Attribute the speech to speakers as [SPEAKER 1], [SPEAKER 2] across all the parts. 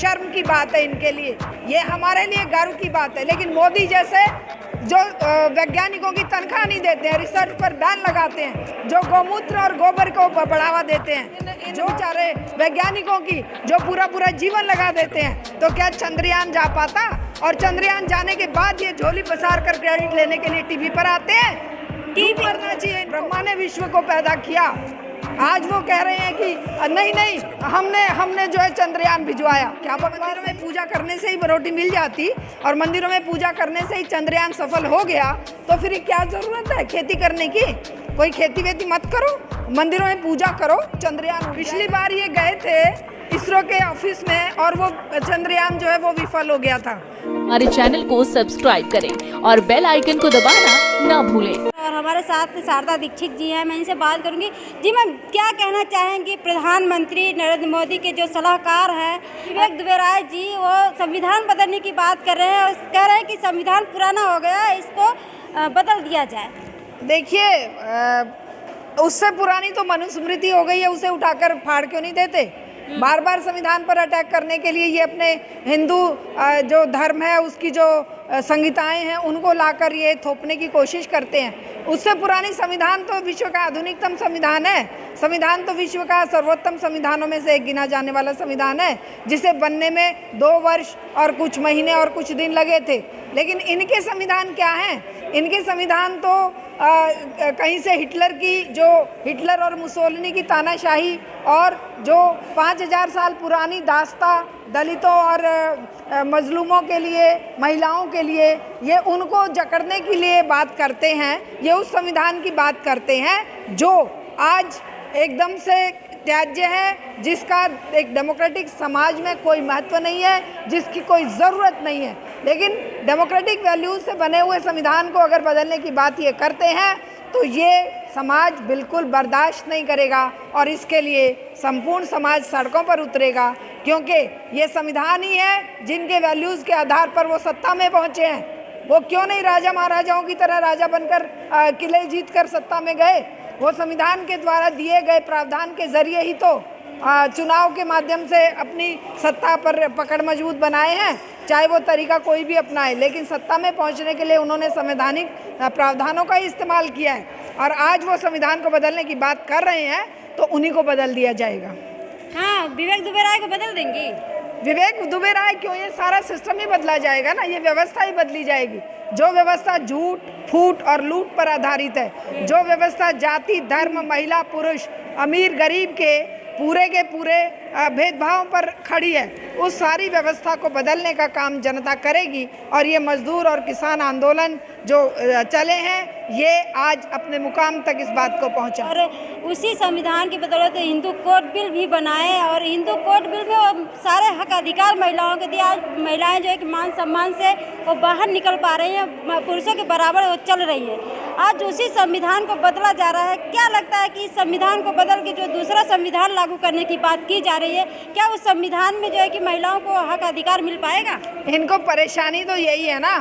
[SPEAKER 1] शर्म की बात है इनके लिए, ये हमारे लिए गर्व की बात है। लेकिन मोदी जैसे जो वैज्ञानिकों की तनख्वाह नहीं देते हैं, रिसर्च पर बैन लगाते हैं, जो गौमूत्र और गोबर को बढ़ावा देते हैं, जो बेचारे वैज्ञानिकों की जो पूरा जीवन लगा देते हैं, तो क्या चंद्रयान जा पाता? और चंद्रयान जाने के बाद ये झोली पसार कर क्रेडिट लेने के लिए टीवी पर आते हैं। टीवी करना चाहिए। ब्रह्मा ने विश्व को पैदा किया, आज वो कह रहे हैं कि नहीं हमने जो है चंद्रयान भिजवाया। क्या मंदिरों में पूजा करने से ही रोटी मिल जाती और मंदिरों में पूजा करने से ही चंद्रयान सफल हो गया, तो फिर क्या ज़रूरत है खेती करने की? कोई खेती वेती मत करो, मंदिरों में पूजा करो। चंद्रयान पिछली बार ये गए थे इसरो के ऑफिस में और वो चंद्रयान जो है वो विफल हो गया था।
[SPEAKER 2] हमारे चैनल को सब्सक्राइब करें और बेल आइकन को दबाना ना भूलें।
[SPEAKER 3] और हमारे साथ शारदा दीक्षित जी हैं, मैं इनसे बात करूंगी। जी मैम, क्या कहना चाहेंगी प्रधानमंत्री नरेंद्र मोदी के जो सलाहकार हैं विवेक दुबे राय जी, वो संविधान बदलने की बात कर रहे हैं और कह रहे हैं कि संविधान पुराना हो गया है, इसको बदल दिया जाए।
[SPEAKER 1] देखिए, उससे पुरानी तो मनुस्मृति हो गई है, उसे उठाकर फाड़ क्यों नहीं देते? बार बार संविधान पर अटैक करने के लिए ये अपने हिंदू जो धर्म है उसकी जो संहिताएं हैं उनको लाकर ये थोपने की कोशिश करते हैं। उससे पुरानी संविधान तो विश्व का आधुनिकतम संविधान है। संविधान तो विश्व का सर्वोत्तम संविधानों में से एक गिना जाने वाला संविधान है, जिसे बनने में 2 वर्ष और कुछ महीने और कुछ दिन लगे थे। लेकिन इनके संविधान क्या हैं? इनके संविधान तो कहीं से हिटलर और मुसोलिनी की तानाशाही और जो 5000 साल पुरानी दास्ता दलितों और मजलूमों के लिए, महिलाओं के लिए, ये उनको जकड़ने के लिए बात करते हैं। ये उस संविधान की बात करते हैं जो आज एकदम से त्याज्य है, जिसका एक डेमोक्रेटिक समाज में कोई महत्व नहीं है, जिसकी कोई ज़रूरत नहीं है। लेकिन डेमोक्रेटिक वैल्यूज से बने हुए संविधान को अगर बदलने की बात ये करते हैं तो ये समाज बिल्कुल बर्दाश्त नहीं करेगा और इसके लिए संपूर्ण समाज सड़कों पर उतरेगा, क्योंकि ये संविधान ही है जिनके वैल्यूज़ के आधार पर वो सत्ता में पहुँचे हैं। वो क्यों नहीं राजा महाराजाओं की तरह राजा बनकर किले जीत कर सत्ता में गए? वो संविधान के द्वारा दिए गए प्रावधान के जरिए ही तो चुनाव के माध्यम से अपनी सत्ता पर पकड़ मजबूत बनाए हैं, चाहे वो तरीका कोई भी अपनाए। लेकिन सत्ता में पहुंचने के लिए उन्होंने संवैधानिक प्रावधानों का ही इस्तेमाल किया है और आज वो संविधान को बदलने की बात कर रहे हैं तो उन्हीं को बदल दिया जाएगा।
[SPEAKER 3] हाँ, विवेक दुबे राय को बदल देंगी?
[SPEAKER 1] विवेक दुबे राय क्यों, ये सारा सिस्टम ही बदला जाएगा ना, ये व्यवस्था ही बदली जाएगी। जो व्यवस्था झूठ, फूट और लूट पर आधारित है, जो व्यवस्था जाति, धर्म, महिला, पुरुष, अमीर, गरीब के पूरे भेदभाव पर खड़ी है, उस सारी व्यवस्था को बदलने का काम जनता करेगी। और ये मजदूर और किसान आंदोलन जो चले हैं, ये आज अपने मुकाम तक इस बात को पहुंचा।
[SPEAKER 3] और उसी संविधान की बदौलत हिंदू कोड बिल भी बनाए और हिंदू कोड बिल में वो सारे हक अधिकार महिलाओं के दिए। आज महिलाएं जो है कि मान सम्मान से वो बाहर निकल पा रही हैं, पुरुषों के बराबर वो चल रही है। आज उसी संविधान को बदला जा रहा है। क्या लगता है कि इस संविधान को बदल के जो दूसरा संविधान लागू करने की बात की जा रही है, क्या उस संविधान में जो है कि महिलाओं को हक अधिकार मिल पाएगा?
[SPEAKER 1] इनको परेशानी तो यही है ना,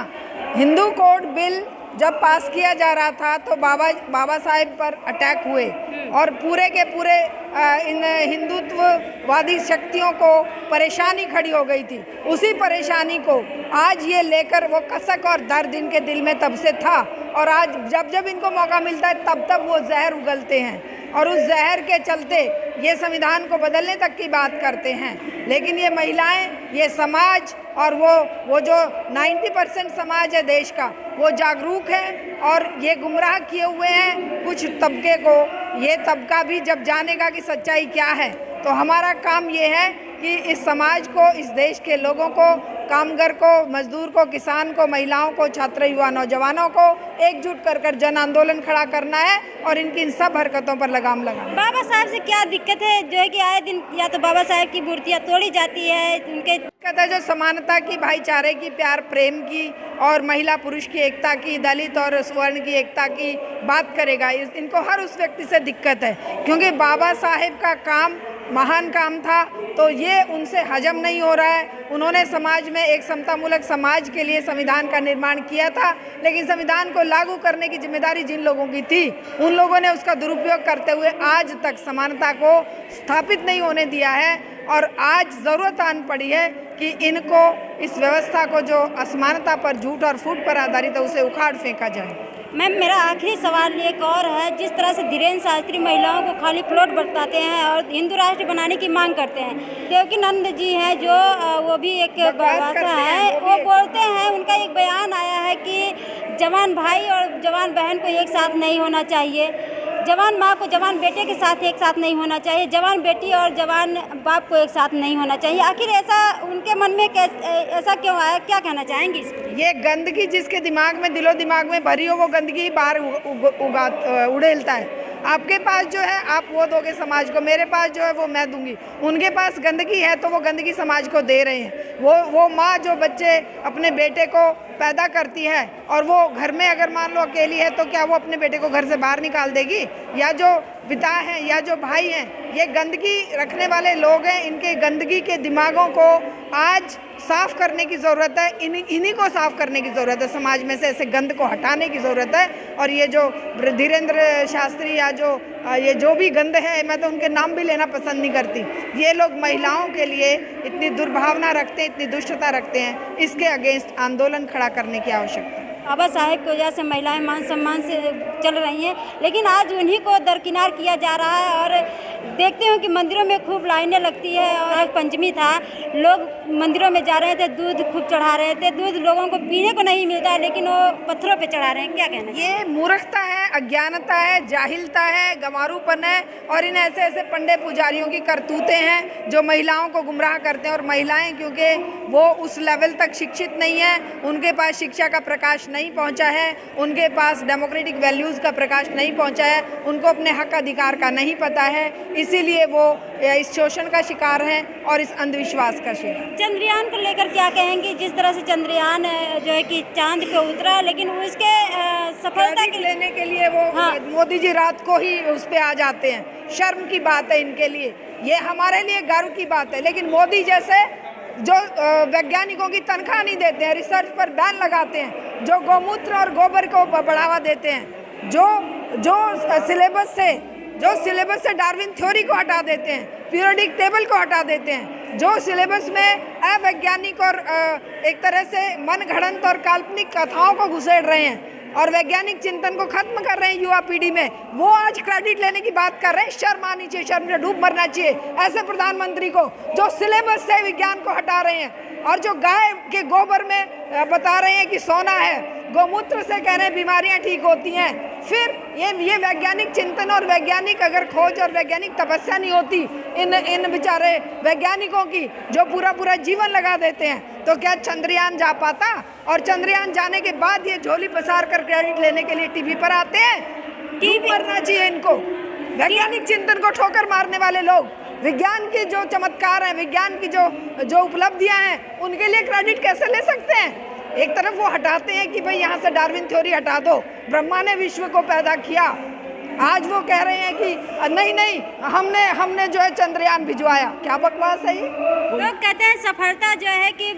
[SPEAKER 1] हिंदू कोड बिल जब पास किया जा रहा था तो बाबा साहेब पर अटैक हुए और पूरे के पूरे इन हिंदुत्ववादी शक्तियों को परेशानी खड़ी हो गई थी। उसी परेशानी को आज ये लेकर वो कसक और दर्द इनके दिल में तब से था और आज जब इनको मौका मिलता है तब वो जहर उगलते हैं और उस जहर के चलते ये संविधान को बदलने तक की बात करते हैं। लेकिन ये महिलाएं, ये समाज और वो जो 90% समाज है देश का, वो जागरूक है और ये गुमराह किए हुए हैं कुछ तबके को। ये तबका भी जब जानेगा कि सच्चाई क्या है, तो हमारा काम ये है कि इस समाज को, इस देश के लोगों को, कामगर को, मजदूर को, किसान को, महिलाओं को, छात्र, युवा, नौजवानों को एकजुट कर जन आंदोलन खड़ा करना है और इनकी इन सब हरकतों पर लगाम लगाना।
[SPEAKER 3] बाबा साहब से क्या दिक्कत है जो है कि आए दिन या तो बाबा साहब की मूर्तियाँ तोड़ी जाती है, उनके
[SPEAKER 1] दिक्कत है जो समानता की, भाईचारे की, प्यार प्रेम की और महिला पुरुष की एकता की, दलित और स्वर्ण की एकता की बात करेगा। इनको हर उस व्यक्ति से दिक्कत है, क्योंकि बाबा साहेब का काम महान काम था, तो ये उनसे हजम नहीं हो रहा है। उन्होंने समाज में एक समतामूलक समाज के लिए संविधान का निर्माण किया था, लेकिन संविधान को लागू करने की जिम्मेदारी जिन लोगों की थी, उन लोगों ने उसका दुरुपयोग करते हुए आज तक समानता को स्थापित नहीं होने दिया है। और आज ज़रूरत आन पड़ी है कि इनको, इस व्यवस्था को जो असमानता पर, झूठ और फूट पर आधारित है, उसे उखाड़ फेंका जाए।
[SPEAKER 3] मैम, मेरा आखिरी सवाल एक और है। जिस तरह से धीरेन्द्र शास्त्री महिलाओं को खाली प्लॉट बताते हैं और हिंदू राष्ट्र बनाने की मांग करते हैं, देवकीनंद जी हैं जो वो भी एक भाषा है, वो बोलते हैं, उनका एक बयान आया है कि जवान भाई और जवान बहन को एक साथ नहीं होना चाहिए, जवान माँ को जवान बेटे के साथ एक साथ नहीं होना चाहिए, जवान बेटी और जवान बाप को एक साथ नहीं होना चाहिए। आखिर ऐसा उनके मन में ऐसा क्यों आया, क्या कहना चाहेंगी इस पर?
[SPEAKER 1] ये गंदगी जिसके दिमाग में, दिलो दिमाग में भरी हो, वो गंदगी बाहर उड़ेलता है। आपके पास जो है आप वो दोगे समाज को, मेरे पास जो है वो मैं दूंगी। उनके पास गंदगी है तो वो गंदगी समाज को दे रहे हैं। वो माँ जो बच्चे अपने बेटे को पैदा करती है और वो घर में अगर मान लो अकेली है, तो क्या वो अपने बेटे को घर से बाहर निकाल देगी? या जो पिता हैं या जो भाई हैं, ये गंदगी रखने वाले लोग हैं, इनके गंदगी के दिमागों को आज साफ़ करने की ज़रूरत है। इन्हीं को साफ़ करने की ज़रूरत है, समाज में से ऐसे गंद को हटाने की ज़रूरत है। और ये जो धीरेन्द्र शास्त्री या ये जो भी गंद है, मैं तो उनके नाम भी लेना पसंद नहीं करती, ये लोग महिलाओं के लिए इतनी दुर्भावना रखते हैं, इतनी दुष्टता रखते हैं, इसके अगेंस्ट आंदोलन खड़ा करने की आवश्यकता है।
[SPEAKER 3] बाबा साहेब की वजह से महिलाएं मान सम्मान से चल रही हैं, लेकिन आज उन्हीं को दरकिनार किया जा रहा है। और देखते हो कि मंदिरों में खूब लाइनें लगती है। और पंचमी था, लोग मंदिरों में जा रहे थे, दूध खूब चढ़ा रहे थे, दूध लोगों को पीने को नहीं मिलता, लेकिन वो पत्थरों पे चढ़ा रहे हैं। क्या कहना?
[SPEAKER 1] ये मूर्खता है, अज्ञानता है, जाहिलता है, गंवारूपन है। और इन ऐसे ऐसे पंडे पुजारियों की करतूतें हैं जो महिलाओं को गुमराह करते हैं। और महिलाएं क्योंकि वो उस लेवल तक शिक्षित नहीं है, उनके पास शिक्षा का प्रकाश नहीं पहुंचा है, उनके पास डेमोक्रेटिक वैल्यूज़ का प्रकाश नहीं पहुंचा है, उनको अपने हक अधिकार का नहीं पता है, इसीलिए वो इस शोषण का शिकार हैं और इस अंधविश्वास का शिकार।
[SPEAKER 3] चंद्रयान को लेकर क्या कहेंगे? जिस तरह से चंद्रयान जो है कि चांद पे उतरा, लेकिन उसके सफलता के
[SPEAKER 1] लेने के लिए वो मोदी जी रात को ही उस पे आ जाते हैं। शर्म की बात है इनके लिए, ये हमारे लिए गर्व की बात है। लेकिन मोदी जैसे जो वैज्ञानिकों की तनख्वाह नहीं देते हैं, रिसर्च पर बैन लगाते हैं, जो गौमूत्र और गोबर को बढ़ावा देते हैं, जो सिलेबस से डार्विन थ्योरी को हटा देते हैं, पीरियोडिक टेबल को हटा देते हैं, जो सिलेबस में अवैज्ञानिक और एक तरह से मनगढ़ंत और काल्पनिक कथाओं को घुसेड़ रहे हैं और वैज्ञानिक चिंतन को खत्म कर रहे हैं युवा पीढ़ी में, वो आज क्रेडिट लेने की बात कर रहे हैं। शर्म आनी चाहिए, शर्म से डूब मरना चाहिए ऐसे प्रधानमंत्री को जो सिलेबस से विज्ञान को हटा रहे हैं और जो गाय के गोबर में बता रहे हैं कि सोना है, गौमूत्र से कह रहे हैं बीमारियां ठीक होती हैं। फिर ये वैज्ञानिक चिंतन और वैज्ञानिक अगर खोज और वैज्ञानिक तपस्या नहीं होती इन बेचारे वैज्ञानिकों की जो पूरा जीवन लगा देते हैं, तो क्या चंद्रयान जा पाता? और चंद्रयान जाने के बाद ये झोली पसार कर क्रेडिट लेने के लिए टीवी पर आते हैं। टीवी मरना चाहिए इनको। वैज्ञानिक चिंतन को ठोकर मारने वाले लोग, विज्ञान के जो चमत्कार हैं, विज्ञान की जो उपलब्धियां हैं, उनके लिए क्रेडिट कैसे ले सकते हैं? एक तरफ वो हटाते हैं कि भाई यहाँ से डार्विन थ्योरी हटा दो, ब्रह्मा ने विश्व को पैदा किया। आज वो कह रहे हैं कि नहीं हमने जो है चंद्रयान भिजवाया। क्या बकवास है ये?
[SPEAKER 3] लोग कहते हैं सफलता जो है कि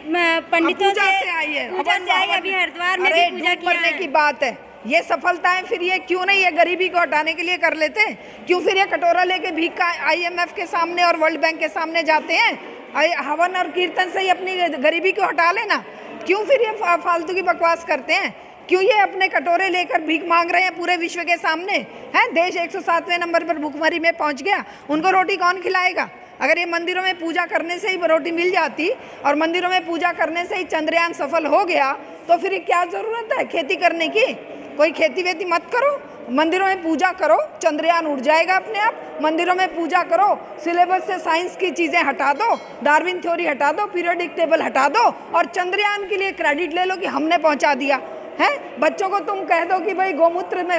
[SPEAKER 3] पंडितों से आई है, पूजा से आई। अभी हरिद्वार में भी पूजा
[SPEAKER 1] करने की बात है। ये सफलताएं फिर ये क्यों नहीं ये गरीबी को हटाने के लिए कर लेते हैं? क्यों फिर ये कटोरा लेके भीख का IMF के सामने और वर्ल्ड बैंक के सामने जाते हैं? हवन और कीर्तन से ही अपनी गरीबी को हटा लेना। क्यों फिर ये फालतू की बकवास करते हैं? क्यों ये अपने कटोरे लेकर भीख मांग रहे हैं पूरे विश्व के सामने? हैं, देश 107वें नंबर पर भुखमरी में पहुंच गया, उनको रोटी कौन खिलाएगा? अगर ये मंदिरों में पूजा करने से ही रोटी मिल जाती और मंदिरों में पूजा करने से ही चंद्रयान सफल हो गया, तो फिर क्या ज़रूरत है खेती करने की? कोई खेती वेती मत करो, मंदिरों में पूजा करो, चंद्रयान उड़ जाएगा अपने आप। मंदिरों में पूजा करो, सिलेबस से साइंस की चीज़ें हटा दो, डार्विन थ्योरी हटा दो, पीरियोडिक टेबल हटा दो और चंद्रयान के लिए क्रेडिट ले लो कि हमने पहुंचा दिया है। बच्चों को तुम कह दो कि भाई गौमूत्र में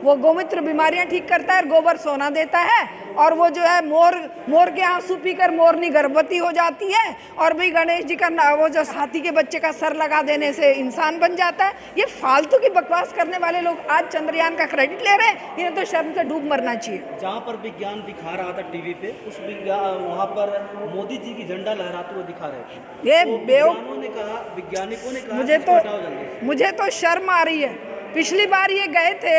[SPEAKER 1] वो गौमूत्र बीमारियां ठीक करता है और गोबर सोना देता है, और वो जो है मोर के आंसू पीकर मोरनी गर्भवती हो जाती है, और भाई गणेश जी का वो जो हाथी के बच्चे का सर लगा देने से इंसान बन जाता है। ये फालतू की बकवास करने वाले लोग आज चंद्रयान का क्रेडिट ले रहे हैं, इन्हें तो शर्म से डूब मरना चाहिए।
[SPEAKER 4] जहाँ पर विज्ञान दिखा रहा था टीवी पे, उस वहाँ पर मोदी जी की झंडा लहराते हुए दिखा रहे थे।
[SPEAKER 1] ये
[SPEAKER 4] वैज्ञानिकों ने कहा
[SPEAKER 1] मुझे तो शर्म आ रही है। पिछली बार ये गए थे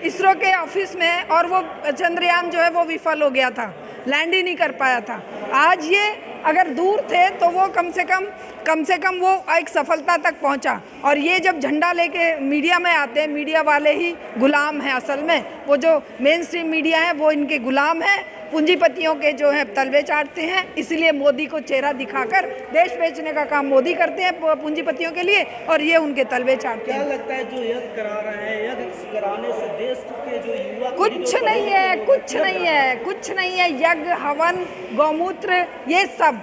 [SPEAKER 1] इसरो के ऑफिस में और वो चंद्रयान जो है वो विफल हो गया था, लैंड ही नहीं कर पाया था। आज ये अगर दूर थे तो वो कम से कम वो एक सफलता तक पहुंचा। और ये जब झंडा लेके मीडिया में आते हैं, मीडिया वाले ही गुलाम हैं असल में, वो जो मेन स्ट्रीम मीडिया है वो इनके गुलाम है, पूंजीपतियों के जो है तलवे चाटते हैं। इसलिए मोदी को चेहरा दिखाकर देश बेचने का काम मोदी करते हैं पूंजीपतियों के लिए, और ये उनके तलवे चाटते हैं।
[SPEAKER 4] क्या लगता है जो यज्ञ करा रहे हैं, यज्ञ कराने से देश के जो युवा
[SPEAKER 1] कुछ नहीं है। यज्ञ, हवन, गौमूत्र ये सब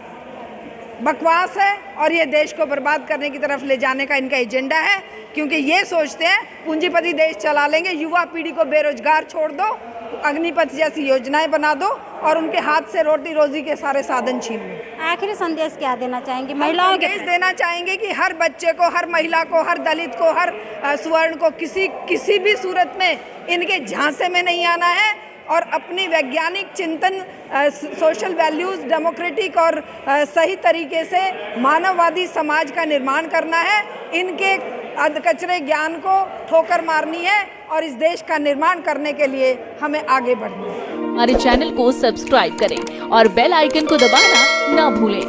[SPEAKER 1] बकवास है, और ये देश को बर्बाद करने की तरफ ले जाने का इनका एजेंडा है। क्योंकि ये सोचते हैं पूंजीपति देश चला लेंगे, युवा पीढ़ी को बेरोजगार छोड़ दो, अग्निपथ जैसी योजनाएं बना दो और उनके हाथ से रोटी रोजी के सारे साधन छीन लो।
[SPEAKER 3] आखिरी संदेश क्या देना चाहेंगे महिलाओं के?
[SPEAKER 1] संदेश देना चाहेंगे कि हर बच्चे को, हर महिला को, हर दलित को, हर स्वर्ण को किसी भी सूरत में इनके झांसे में नहीं आना है, और अपनी वैज्ञानिक चिंतन, सोशल वैल्यूज़, डेमोक्रेटिक और सही तरीके से मानववादी समाज का निर्माण करना है। इनके अधकचरे ज्ञान को ठोकर मारनी है और इस देश का निर्माण करने के लिए हमें आगे बढ़ना है।
[SPEAKER 2] हमारे चैनल को सब्सक्राइब करें और बेल आइकन को दबाना ना भूलें।